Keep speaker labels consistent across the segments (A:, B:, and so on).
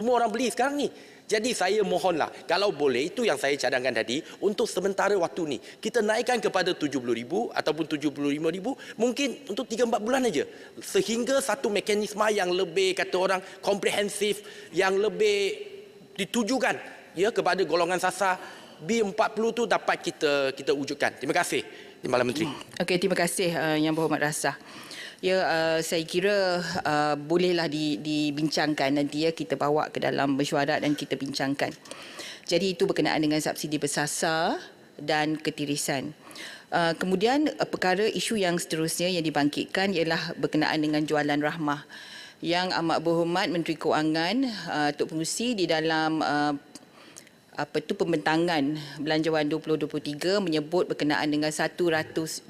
A: Semua orang beli sekarang ni. Jadi saya mohonlah, kalau boleh, itu yang saya cadangkan tadi, untuk sementara waktu ni, kita naikkan kepada 70,000 ataupun 75,000, mungkin untuk 3-4 bulan aja. Sehingga satu mekanisme yang lebih, kata orang, komprehensif, yang lebih ditujukan ya kepada golongan sasar B40 tu dapat kita wujudkan. Terima kasih, Timbalan Menteri.
B: Okey, terima kasih Yang Berhormat Rasa. Ya, saya kira bolehlah dibincangkan nanti ya, kita bawa ke dalam mesyuarat dan kita bincangkan. Jadi itu berkenaan dengan subsidi bersasar dan ketirisan. Kemudian perkara isu yang seterusnya yang dibangkitkan ialah berkenaan dengan jualan rahmah. Yang Amat Berhormat Menteri Kewangan Tok Pengerusi di dalam pembentangan Belanjawan 2023 menyebut berkenaan dengan 100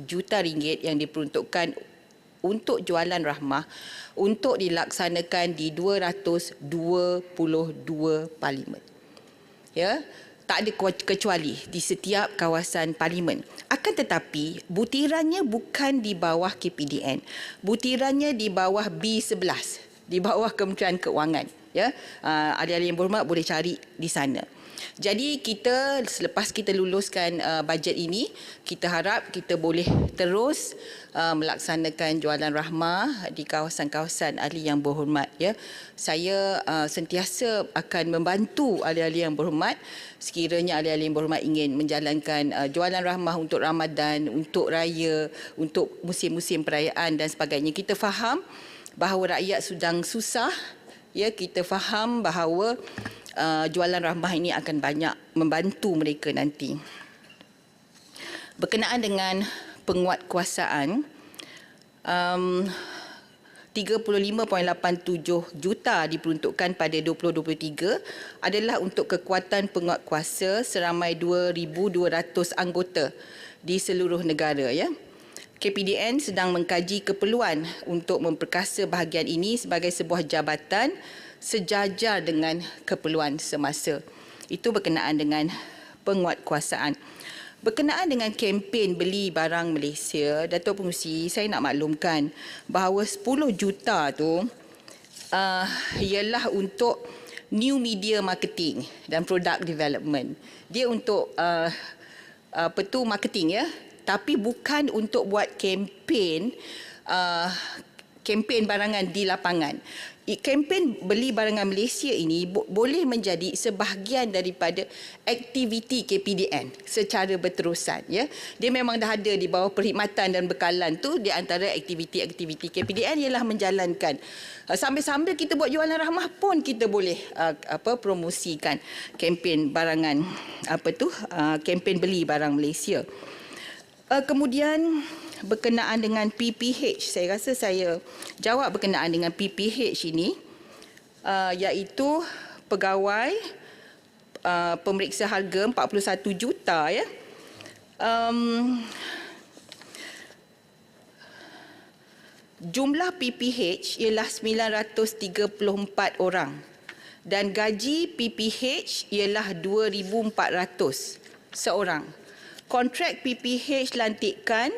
B: juta ringgit yang diperuntukkan untuk jualan rahmah untuk dilaksanakan di 222 parlimen. Ya, tak ada kecuali di setiap kawasan parlimen. Akan tetapi butirannya bukan di bawah KPDN. Butirannya di bawah B11, di bawah Kementerian Keuangan. Ya, ahli-ahli yang berhormat boleh cari di sana. Jadi kita selepas kita luluskan bajet ini, kita harap kita boleh terus melaksanakan jualan rahmah di kawasan-kawasan ahli yang berhormat. Ya, saya sentiasa akan membantu ahli-ahli yang berhormat sekiranya ahli-ahli yang berhormat ingin menjalankan jualan rahmah untuk Ramadan, untuk raya, untuk musim-musim perayaan dan sebagainya. Kita faham bahawa rakyat sedang susah. Ya, kita faham bahawa jualan rahmah ini akan banyak membantu mereka nanti. Berkenaan dengan penguatkuasaan, 35.87 juta diperuntukkan pada 2023 adalah untuk kekuatan penguatkuasa seramai 2,200 anggota di seluruh negara. Ya. KPDN sedang mengkaji keperluan untuk memperkasa bahagian ini sebagai sebuah jabatan sejajar dengan keperluan semasa. Itu berkenaan dengan penguatkuasaan. Berkenaan dengan kempen beli barang Malaysia, Datuk Pengerusi, saya nak maklumkan bahawa 10 juta tu ialah untuk new media marketing dan product development. Dia untuk marketing ya. Tapi bukan untuk buat kempen barangan di lapangan. Kempen beli barangan Malaysia ini boleh menjadi sebahagian daripada aktiviti KPDN secara berterusan. Ya. Dia memang dah ada di bawah perkhidmatan dan bekalan tu, di antara aktiviti-aktiviti KPDN ialah menjalankan. Sambil-sambil kita buat jualan rahmah pun kita boleh promosikan kempen barangan kempen beli barang Malaysia. Kemudian berkenaan dengan PPH, saya rasa saya jawab berkenaan dengan PPH ini, iaitu pegawai pemeriksa harga 41 juta. Ya. Jumlah PPH ialah 934 orang dan gaji PPH ialah 2,400 seorang. Kontrak PPH lantikan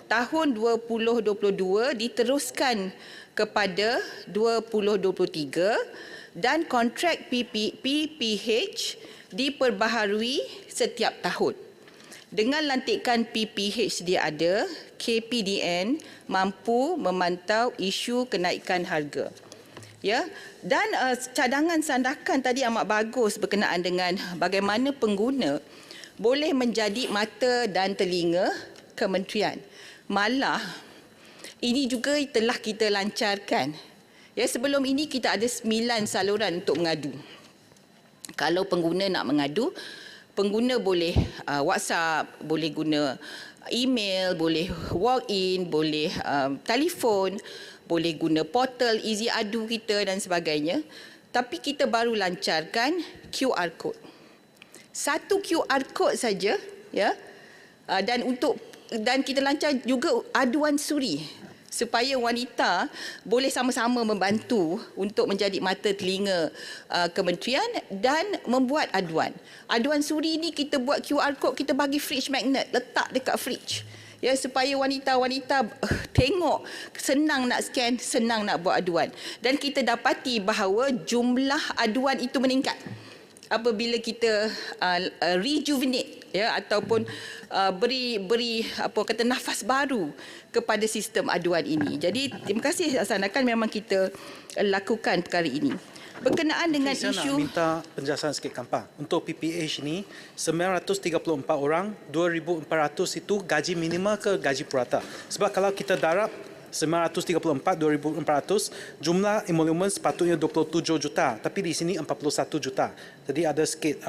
B: tahun 2022 diteruskan kepada 2023 dan kontrak PPH diperbaharui setiap tahun. Dengan lantikan PPH sedia ada, KPDN mampu memantau isu kenaikan harga. Ya, dan cadangan sandakan tadi amat bagus berkenaan dengan bagaimana pengguna boleh menjadi mata dan telinga kementerian. Malah ini juga telah kita lancarkan. Ya, sebelum ini kita ada 9 saluran untuk mengadu. Kalau pengguna nak mengadu, pengguna boleh WhatsApp, boleh guna email, boleh walk in, boleh telefon, boleh guna portal Easy Adu kita dan sebagainya. Tapi kita baru lancarkan QR code. Satu QR code saja, ya. Dan kita lancar juga aduan suri supaya wanita boleh sama-sama membantu untuk menjadi mata telinga kementerian dan membuat aduan. Aduan suri ni kita buat QR code, kita bagi fridge magnet, letak dekat fridge. ya, supaya wanita-wanita tengok senang nak scan, senang nak buat aduan. Dan kita dapati bahawa jumlah aduan itu meningkat apabila kita rejuvenate, ya, ataupun beri nafas baru kepada sistem aduan ini. Jadi terima kasih Hasan, akan memang kita lakukan perkara ini. Berkenaan dengan
C: saya
B: isu,
C: nak minta penjelasan sikit Kampar. Untuk PPH ni 934 orang, 2,400 itu gaji minimal ke gaji purata? Sebab kalau kita darab 934, 2,400, jumlah emolumen sepatutnya 27 juta, tapi di sini 41 juta. Jadi ada sikit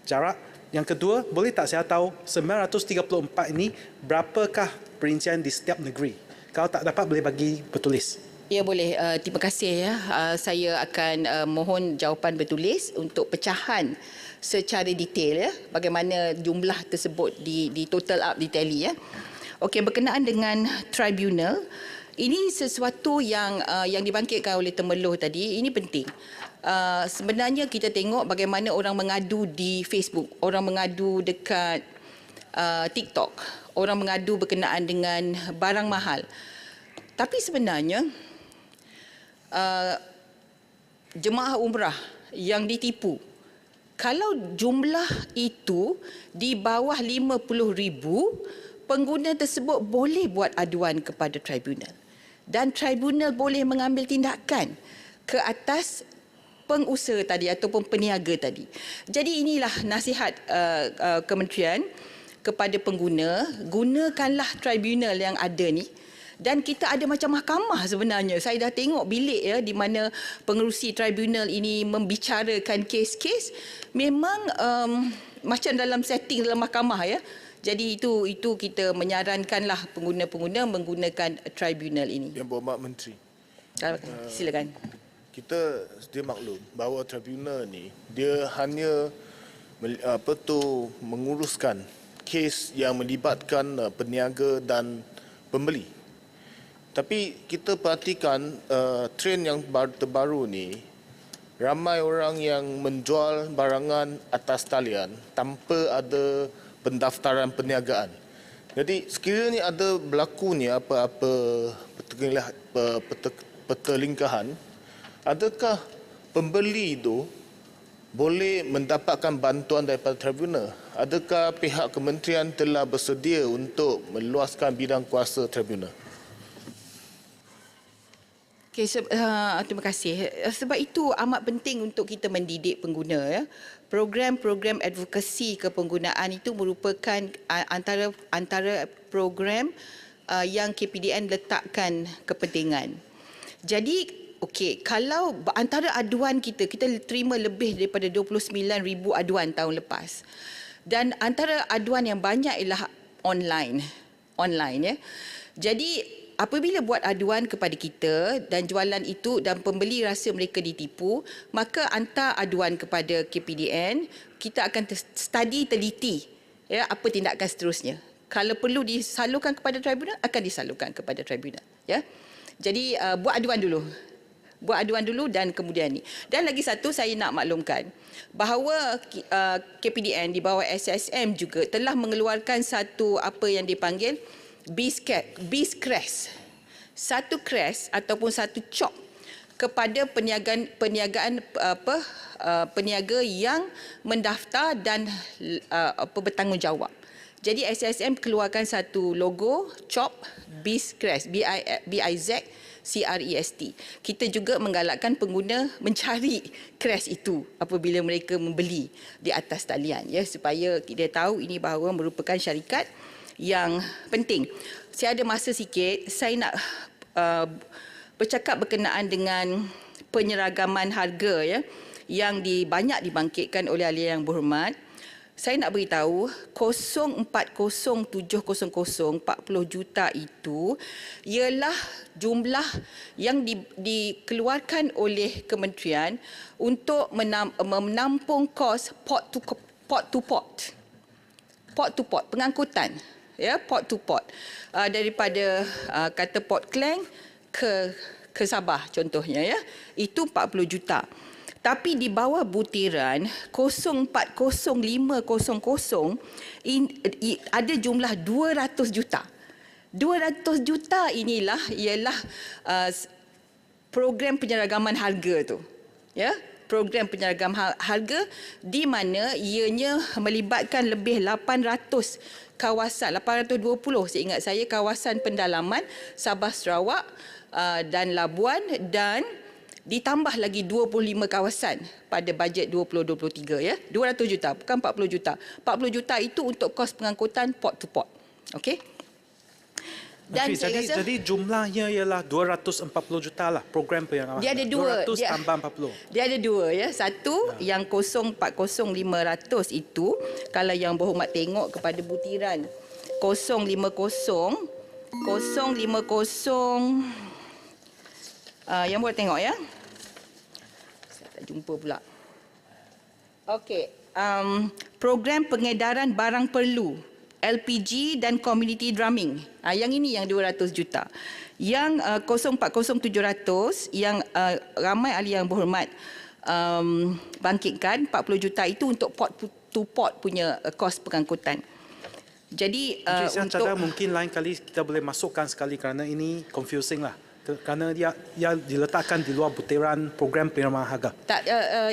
C: jarak. Yang kedua, boleh tak saya tahu 934 ini berapakah perincian di setiap negeri? Kalau tak dapat boleh bagi bertulis.
B: ya boleh, terima kasih ya. Saya akan mohon jawapan bertulis untuk pecahan secara detail, ya, bagaimana jumlah tersebut di total up di tally, ya. Okey, berkenaan dengan tribunal, ini sesuatu yang dibangkitkan oleh Temeloh tadi, ini penting. Sebenarnya kita tengok bagaimana orang mengadu di Facebook, orang mengadu dekat TikTok, orang mengadu berkenaan dengan barang mahal. Tapi sebenarnya jemaah umrah yang ditipu, kalau jumlah itu di bawah 50,000, pengguna tersebut boleh buat aduan kepada tribunal. Dan tribunal boleh mengambil tindakan ke atas pengusaha tadi ataupun peniaga tadi. Jadi inilah nasihat kementerian kepada pengguna, gunakanlah tribunal yang ada ni. Dan kita ada macam mahkamah sebenarnya. Saya dah tengok bilik, ya, di mana pengerusi tribunal ini membicarakan kes-kes. Memang macam dalam setting dalam mahkamah, ya. Jadi itu kita menyarankanlah pengguna-pengguna menggunakan tribunal ini.
D: Yang Berhormat Menteri,
B: Silakan.
D: kita sedia maklum bahawa tribunal ni dia hanya menguruskan kes yang melibatkan peniaga dan pembeli. Tapi kita perhatikan trend yang terbaru ni, ramai orang yang menjual barangan atas talian tanpa ada pendaftaran perniagaan. Jadi sekiranya ada berlakunya apa-apa pertelingkahan, adakah pembeli itu boleh mendapatkan bantuan daripada tribunal? Adakah pihak kementerian telah bersedia untuk meluaskan bidang kuasa tribunal?
B: Okay, terima kasih. Sebab itu amat penting untuk kita mendidik pengguna, ya. Program-program advokasi kepenggunaan itu merupakan antara program yang KPDN letakkan kepentingan. Jadi, okey, kalau antara aduan kita terima lebih daripada 29,000 aduan tahun lepas. Dan antara aduan yang banyak ialah online, ya. Jadi apabila buat aduan kepada kita dan jualan itu dan pembeli rasa mereka ditipu, maka hantar aduan kepada KPDN, kita akan teliti, ya, apa tindakan seterusnya. Kalau perlu disalurkan kepada tribunal, akan disalurkan kepada tribunal, ya. Jadi buat aduan dulu dan kemudian ni. Dan lagi satu, saya nak maklumkan bahawa KPDN di bawah SSM juga telah mengeluarkan satu apa yang dipanggil BizCrash. Satu crash ataupun satu cop kepada peniaga yang mendaftar dan bertanggungjawab. Jadi SSM keluarkan satu logo cop BizCrash, BIZCREST. Kita juga menggalakkan pengguna mencari crash itu apabila mereka membeli di atas talian, ya, supaya kita tahu ini bahawa merupakan syarikat yang penting. Saya ada masa sikit, saya nak bercakap berkenaan dengan penyeragaman harga, ya, yang banyak dibangkitkan oleh ahli yang berhormat. Saya nak beritahu 040700 40 juta itu ialah jumlah yang dikeluarkan oleh kementerian untuk menampung kos port to port, pengangkutan, ya, port to port, daripada kata Port Klang ke Sabah contohnya, ya, itu 40 juta. Tapi di bawah butiran 040500 ada jumlah 200 juta. 200 juta inilah ialah program penyeragaman harga tu. Ya, program penyeragaman harga di mana ianya melibatkan lebih 800 kawasan, 820 seingat saya, kawasan pendalaman Sabah Sarawak dan Labuan, dan ditambah lagi 25 kawasan pada bajet 2023 ya. 200 juta bukan 40 juta. 40 juta itu untuk kos pengangkutan port to port. Okey. Dan
C: Menteri, jadi jumlahnya ialah 240 juta lah program yang
B: dia ada dua.
C: 200 tambah 40.
B: Dia ada dua ya. Satu yang 040500 itu, kalau yang berhormat tengok kepada butiran 050 yang boleh tengok ya. Saya tak jumpa pula. Okey, program pengedaran barang perlu, LPG dan community drumming. Yang ini yang 200 juta. Yang 040700 yang ramai ahli yang berhormat bangkitkan 40 juta itu untuk port to port punya kos pengangkutan. Jadi
C: Saya
B: untuk
C: cadang mungkin lain kali kita boleh masukkan sekali kerana ini confusing lah. Kerana dia diletakkan di luar butiran program penerimaan harga.
B: tak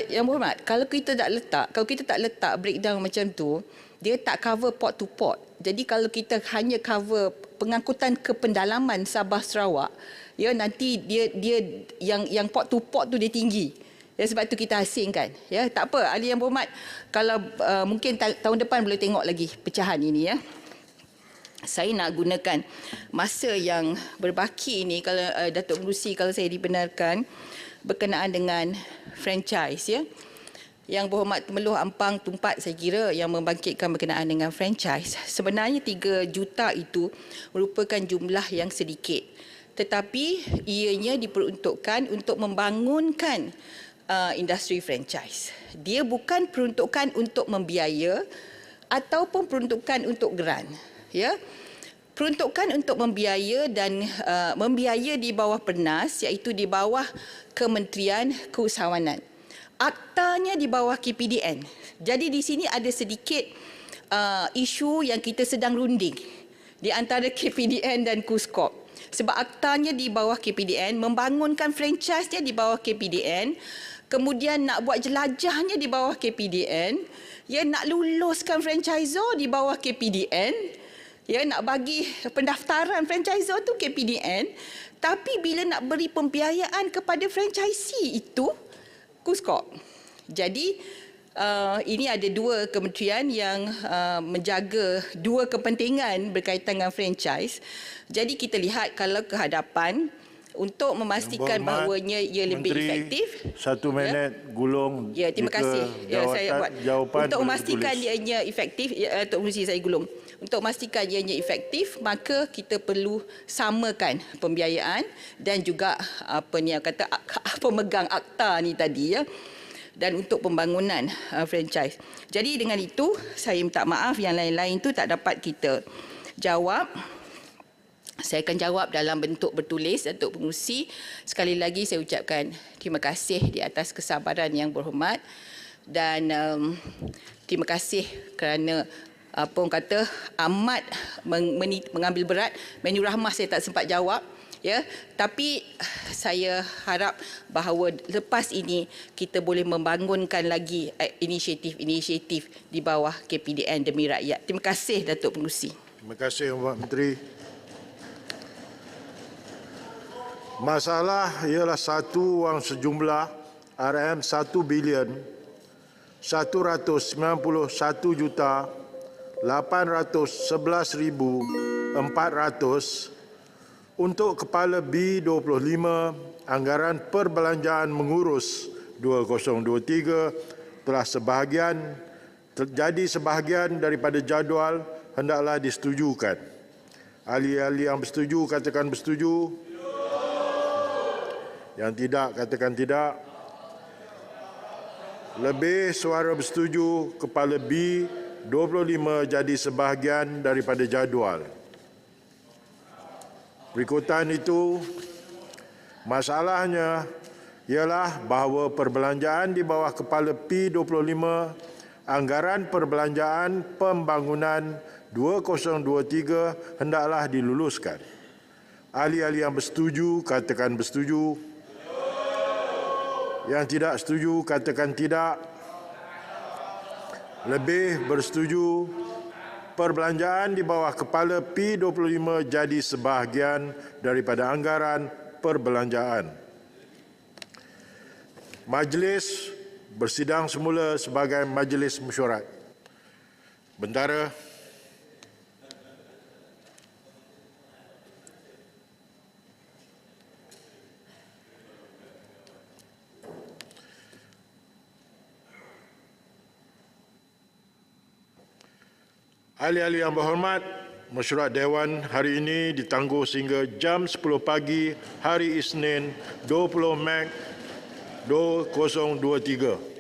B: yang berhormat, kalau kita tak letak breakdown macam tu, dia tak cover port to port. Jadi kalau kita hanya cover pengangkutan ke pendalaman Sabah Sarawak, ya nanti dia yang port to port tu dia tinggi. Ya, sebab tu kita asingkan. Ya, tak apa, ahli yang berhormat, kalau mungkin tahun depan boleh tengok lagi pecahan ini ya. Saya nak gunakan masa yang berbaki ini, kalau Datuk Pengerusi, kalau saya dibenarkan, berkenaan dengan franchise ya. Yang berhormat Temeloh Ampang Tumpat, saya kira yang membangkitkan berkenaan dengan franchise. Sebenarnya 3 juta itu merupakan jumlah yang sedikit. Tetapi ianya diperuntukkan untuk membangunkan industri franchise. Dia bukan peruntukan untuk membiaya ataupun peruntukan untuk geran. Ya, peruntukan untuk membiaya dan membiaya di bawah Pernas, iaitu di bawah Kementerian Keusahawanan. Aktanya di bawah KPDN. Jadi di sini ada sedikit isu yang kita sedang runding di antara KPDN dan KUSKOP. Sebab aktanya di bawah KPDN, membangunkan franchise-nya di bawah KPDN, kemudian nak buat jelajahnya di bawah KPDN, ya, nak luluskan franchisor di bawah KPDN, ya, nak bagi pendaftaran franchisor tu KPDN, tapi bila nak beri pembiayaan kepada franchisee itu KUSKOP. Jadi ini ada 2 kementerian yang menjaga 2 kepentingan berkaitan dengan franchise. Jadi kita lihat kalau ke hadapan untuk memastikan bahawanya ia lebih efektif.
E: 1 minit gulung.
B: Ya, terima kasih. Ya, saya buat
E: jawapan
B: untuk memastikan ianya efektif, Tok Pengerusi saya gulung. Untuk memastikan ianya efektif, maka kita perlu samakan pembiayaan dan juga pemegang akta ni tadi ya. Dan untuk pembangunan franchise. Jadi dengan itu saya minta maaf yang lain-lain tu tak dapat kita jawab. Saya akan jawab dalam bentuk bertulis, Datuk Pengerusi. Sekali lagi saya ucapkan terima kasih di atas kesabaran yang berhormat dan terima kasih kerana orang kata amat mengambil berat. Menu Rahmah saya tak sempat jawab. Ya, tapi saya harap bahawa lepas ini kita boleh membangunkan lagi inisiatif-inisiatif di bawah KPDN demi rakyat. Terima kasih Datuk Pengerusi.
E: Terima kasih Pak Menteri. Masalah ialah satu wang sejumlah RM 1 bilion 191 juta 811,400 untuk Kepala B25 Anggaran Perbelanjaan Mengurus 2023 telah sebahagian daripada jadual hendaklah disetujukan. Ahli-ahli yang bersetuju katakan bersetuju. Yang tidak katakan tidak. Lebih suara bersetuju, Kepala B25 jadi sebahagian daripada jadual. Berikutan itu, masalahnya ialah bahawa perbelanjaan di bawah Kepala P25 Anggaran Perbelanjaan Pembangunan 2023 hendaklah diluluskan. Ahli-ahli yang bersetuju katakan bersetuju. Yang tidak setuju katakan tidak. Lebih bersetuju. Perbelanjaan di bawah kepala P25 jadi sebahagian daripada anggaran perbelanjaan. Majlis bersidang semula sebagai majlis mesyuarat. Bentara. Ahli-ahli yang berhormat, mesyuarat Dewan hari ini ditangguh sehingga jam 10 pagi hari Isnin 20 Mac 2023.